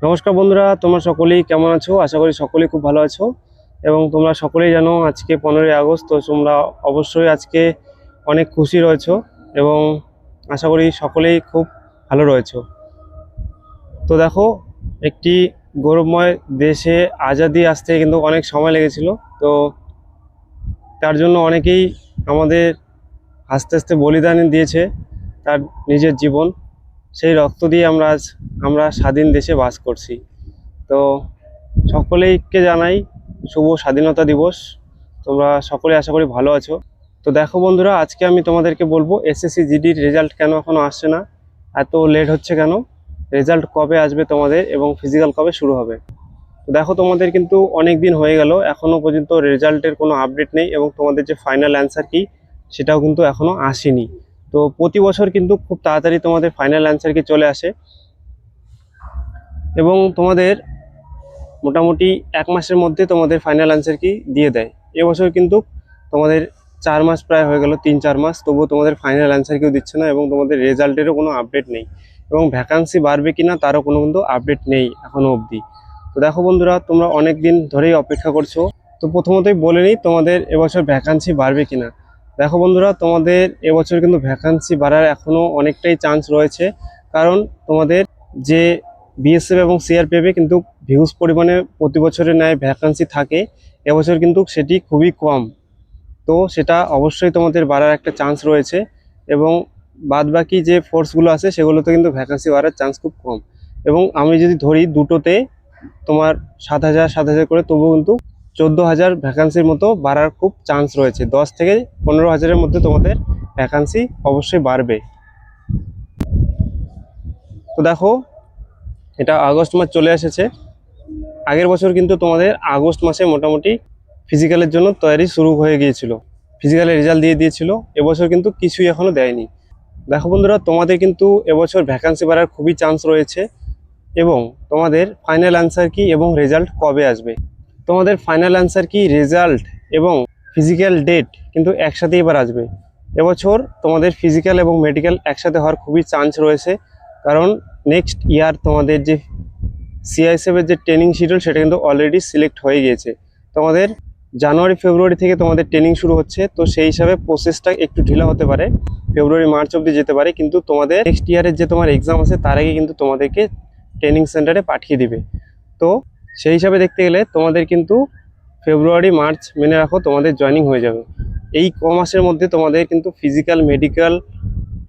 নমস্কার বন্ধুরা, তোমরা সকলেই কেমন আছো? আশা করি সকলেই খুব ভালো আছো এবং তোমরা সকলেই জানো আজকে 15ই আগস্ট। তো তোমরা অবশ্যই আজকে অনেক খুশি রয়েছো এবং আশা করি সকলেই খুব ভালো রয়েছো। তো দেখো, একটি গৌরবময় দেশে আজাদি আসতে কিন্তু অনেক সময় লেগেছিল। তো তার জন্য অনেকেই আমাদের আস্তে আস্তে বলিদান দিয়েছে তার নিজের জীবন। সেই রক্ত দিয়ে আমরা স্বাধীন দেশে বাস করছি। তো সকলেইকে জানাই শুভ স্বাধীনতা দিবস। তোমরা সকলে আশা করি ভালো আছো। তো দেখো বন্ধুরা, আজকে আমি তোমাদেরকে বলবো এসএসসি জিডির রেজাল্ট কেন এখনো আসছে না, এত লেট হচ্ছে কেন, রেজাল্ট কবে আসবে তোমাদের এবং ফিজিক্যাল কবে শুরু হবে। তো দেখো, তোমাদের কিন্তু অনেক দিন হয়ে গেল, এখনো পর্যন্ত রেজাল্টের কোনো আপডেট নেই এবং তোমাদের যে ফাইনাল অ্যান্সার কি সেটাও কিন্তু এখনো আসেনি। তো প্রতি বছর কিন্তু খুব তাড়াতাড়ি তোমাদের ফাইনাল অ্যান্সার কি চলে আসে এবং তোমাদের মোটামুটি 1 মাসের মধ্যে তোমাদের ফাইনাল অ্যান্সার কি দিয়ে দেয়। এবছর কিন্তু তোমাদের 4 মাস প্রায় হয়ে গেল, 3-4 মাস, তবুও তোমাদের ফাইনাল অ্যান্সার কেউ দিচ্ছে না এবং তোমাদের রেজাল্টেরও কোনো আপডেট নেই এবং ভ্যাকান্সি বাড়বে কিনা তারও কোনো কিন্তু আপডেট নেই এখনো অবধি। তো দেখো বন্ধুরা, তোমরা অনেক দিন ধরেই অপেক্ষা করছো। তো প্রথমতই বলে নিই তোমাদের এবছর ভ্যাকান্সি বাড়বে কিনা। দেখো বন্ধুরা, তোমাদের এবছর কিন্তু ভ্যাকান্সি বাড়ার এখনো অনেকটাই চান্স রয়েছে, কারণ তোমাদের যে বিএসএফ এবং সিআরপিএফে কিন্তু হিউজ পরিমাণে প্রতি বছরের ন্যায় ভ্যাকান্সি থাকে, এবছর কিন্তু সেটি খুবই কম। তো সেটা অবশ্যই তোমাদের বাড়ার একটা চান্স রয়েছে এবং বাদবাকি যে ফোর্সগুলো আছে সেগুলোতে কিন্তু ভ্যাকান্সি বাড়ার চান্স খুব কম। এবং আমি যদি ধরি দুটোতে তোমার 7,000 করে, তবুও কিন্তু 14,000 ভ্যাকান্সির মতো বাড়ার খুব চান্স রয়েছে। 10 থেকে 15,000-এর মধ্যে তোমাদের ভ্যাকান্সি অবশ্যই বাড়বে। তো দেখো, এটা আগস্ট মাস চলে এসেছে। আগের বছর কিন্তু তোমাদের আগস্ট মাসে মোটামুটি ফিজিক্যালের জন্য তৈরি শুরু হয়ে গিয়েছিল, ফিজিক্যালের রেজাল্ট দিয়ে দিয়েছিল। এবছর কিন্তু কিছুই এখনো দেয়নি। দেখো বন্ধুরা, তোমাদের কিন্তু এবছর ভ্যাকান্সি বাড়ার খুবই চান্স রয়েছে এবং তোমাদের ফাইনাল অ্যান্সার কি এবং রেজাল্ট কবে আসবে। তোমাদের ফাইনাল অ্যান্সার কি, রেজাল্ট এবং ফিজিক্যাল ডেট কিন্তু একসাথে এবার আসবে। এবছর তোমাদের ফিজিক্যাল এবং মেডিকেল একসাথে হওয়ার খুবই চান্স রয়েছে, কারণ নেক্সট ইয়ার তোমাদের যে সিআইএসএফের যে ট্রেনিং শিডিউল সেটা কিন্তু অলরেডি সিলেক্ট হয়ে গিয়েছে। তোমাদের জানুয়ারি ফেব্রুয়ারি থেকে তোমাদের ট্রেনিং শুরু হচ্ছে, তো সেই হিসাবে প্রসেসটা একটু ঢিলা হতে পারে, ফেব্রুয়ারি মার্চ অবধি যেতে পারে, কিন্তু তোমাদের নেক্সট ইয়ারের যে তোমার এক্সাম আছে তার আগে কিন্তু তোমাদেরকে ট্রেনিং সেন্টারে পাঠিয়ে দিবে। তো সেই হিসাবে দেখতে গেলে তোমাদের কিন্তু ফেব্রুয়ারি মার্চ মেনে রাখো তোমাদের জয়েনিং হয়ে যাবে। এই মাসের মধ্যে তোমাদের কিন্তু ফিজিক্যাল মেডিকেল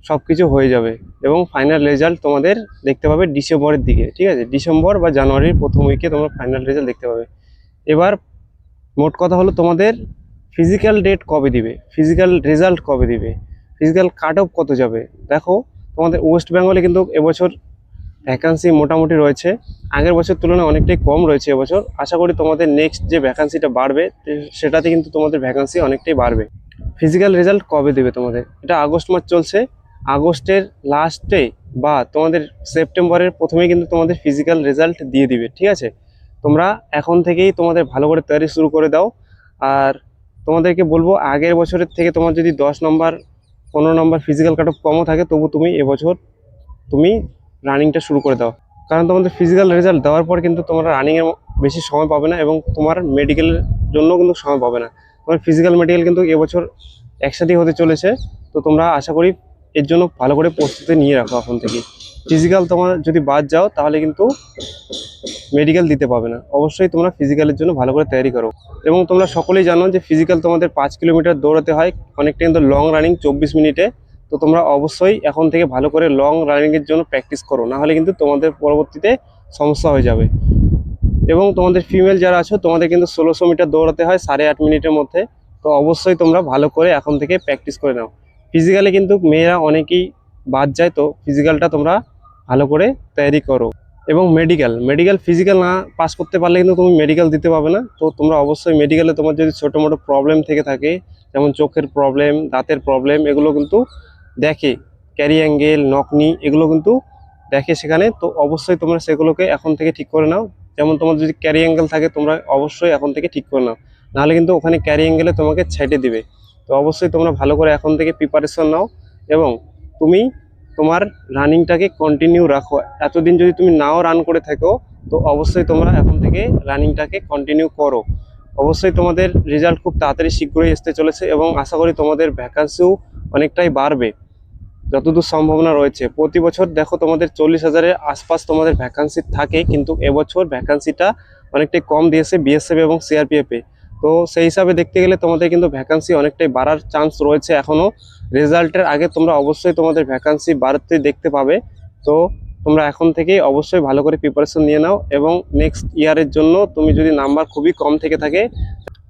সব কিছু হয়ে যাবে এবং ফাইনাল রেজাল্ট তোমাদের দেখতে পাবে ডিসেম্বরের দিকে। ঠিক আছে, ডিসেম্বর বা জানুয়ারির প্রথম উইকে তোমরা ফাইনাল রেজাল্ট দেখতে পাবে। এবার মোট কথা হলো, তোমাদের ফিজিক্যাল ডেট কবে দিবে, ফিজিক্যাল রেজাল্ট কবে দিবে, ফিজিক্যাল কাট অফ কত যাবে। দেখো, তোমাদের ওয়েস্ট বেঙ্গলে কিন্তু এবছর ভ্যাকান্সি মোটামুটি রয়েছে, আগের বছর তুলনায় অনেকটাই কম রয়েছে এবছর। আশা করি তোমাদের নেক্সট যে ভ্যাকান্সিটা বাড়বে সেটাতে কিন্তু তোমাদের ভ্যাকান্সি অনেকটাই বাড়বে। ফিজিক্যাল রেজাল্ট কবে দেবে তোমাদের, এটা আগস্ট মাস চলছে, আগস্টের লাস্টে বা তোমাদের সেপ্টেম্বরের প্রথমেই কিন্তু তোমাদের ফিজিক্যাল রেজাল্ট দিয়ে দিবে। ঠিক আছে, তোমরা এখন থেকেই তোমাদের ভালো করে তৈরি শুরু করে দাও। আর তোমাদেরকে বলবো, আগের বছরের থেকে তোমার যদি 10 নম্বর 15 নম্বর ফিজিক্যাল কাট অফ কমও থাকে, তবু তুমি এবছর তুমি রানিংটা শুরু করে দাও, কারণ তোমাদের ফিজিক্যাল রেজাল্ট দেওয়ার পর কিন্তু তোমরা রানিংয়ের বেশি সময় পাবে না এবং তোমার মেডিকেলের জন্য কিন্তু সময় পাবে না। তোমার ফিজিক্যাল মেডিকেল কিন্তু এবছর একসাথেই হতে চলেছে। তো তোমরা আশা করি এর জন্য ভালো করে প্রস্তুতি নিয়ে রাখো এখন থেকে। ফিজিক্যাল তোমার যদি বাদ যাও তাহলে কিন্তু মেডিকেল দিতে পাবে না। অবশ্যই তোমরা ফিজিক্যালের জন্য ভালো করে তৈরি করো এবং তোমরা সকলেই জানো যে ফিজিক্যাল তোমাদের 5 কিলোমিটার দৌড়াতে হয়, অনেকটা কিন্তু লং রানিং 24 মিনিটে। তো তোমরা অবশ্যই এখন থেকে ভালো করে লং রানিংয়ের জন্য প্র্যাকটিস করো, নাহলে কিন্তু তোমাদের পরবর্তীতে সমস্যা হয়ে যাবে। এবং তোমাদের ফিমেল যারা আছো, তোমাদের কিন্তু 1600 মিটার দৌড়াতে হয় 8.5 মিনিটের মধ্যে। তো অবশ্যই তোমরা ভালো করে এখন থেকে প্র্যাকটিস করে নাও। ফিজিক্যালে কিন্তু মেয়েরা অনেকেই বাদ যায়, তো ফিজিক্যালটা তোমরা ভালো করে তৈরি করো। এবং মেডিকেল ফিজিক্যাল না পাস করতে পারলে কিন্তু তুমি মেডিকেল দিতে পারবে না। তো তোমরা অবশ্যই মেডিকেলে তোমার যদি ছোটো মোটো প্রবলেম থেকে থাকে, যেমন চোখের প্রবলেম, দাঁতের প্রবলেম, এগুলো কিন্তু দেখে, ক্যারি অ্যাঙ্গেল, নকনি, এগুলো কিন্তু দেখে সেখানে। তো অবশ্যই তোমরা সেগুলোকে এখন থেকে ঠিক করে নাও। যেমন তোমার যদি ক্যারি অ্যাঙ্গেল থাকে, তোমরা অবশ্যই এখন থেকে ঠিক করে নাও, নাহলে কিন্তু ওখানে ক্যারি অ্যাঙ্গেলে তোমাকে ছেটে দিবে। তো অবশ্যই তোমরা ভালো করে এখন থেকে প্রিপারেশন নাও এবং তুমি তোমার রানিংটাকে কন্টিনিউ রাখো। এতদিন যদি তুমি নাও রান করে থাকো, তো অবশ্যই তোমরা এখন থেকে রানিংটাকে কন্টিনিউ করো। অবশ্যই তোমাদের রেজাল্ট খুব তাড়াতাড়ি শীঘ্রই আসতে চলেছে এবং আশা করি তোমাদের ভ্যাকান্সিও অনেকটাই বাড়বে যতদূর সম্ভাবনা রয়েছে। প্রতি বছর দেখো তোমাদের 40,000-এর আশপাশ তোমাদের ভ্যাকান্সি থাকে, কিন্তু এবছর ভ্যাকান্সিটা অনেকটাই কম দিয়েছে বিএসএফ এবং সিআরপিএফে। তো সেই হিসাবে দেখতে গেলে তোমাদের কিন্তু ভ্যাকান্সি অনেকটাই বাড়ার চান্স রয়েছে এখনও। রেজাল্টের আগে তোমরা অবশ্যই তোমাদের ভ্যাকান্সি বাড়তে দেখতে পাবে। তো তোমরা এখন থেকেই অবশ্যই ভালো করে প্রিপারেশন নিয়ে নাও এবং নেক্সট ইয়ারের জন্য তুমি যদি নাম্বার খুবই কম থেকে থাকে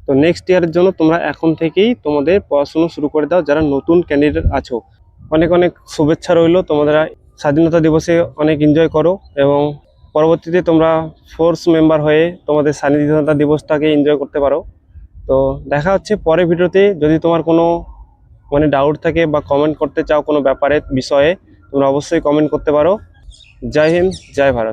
তো নেক্সট ইয়ারের জন্য তোমরা এখন থেকেই তোমাদের পড়াশুনো শুরু করে দাও যারা নতুন ক্যান্ডিডেট আছো। অনেক অনেক শুভেচ্ছা রইলো, তোমরা স্বাধীনতা দিবসে অনেক এনজয় করো এবং পরবর্তীতে তোমরা ফোর্স মেম্বার হয়ে তোমাদের স্বাধীনতা দিবসটাকে এনজয় করতে পারো। তো দেখা হচ্ছে পরের ভিডিওতে। যদি তোমার কোনো ডাউট থাকে বা কমেন্ট করতে চাও কোনো বিষয়ে, তোমরা অবশ্যই কমেন্ট করতে পারো। জয় হিন্দ, জয় ভারত।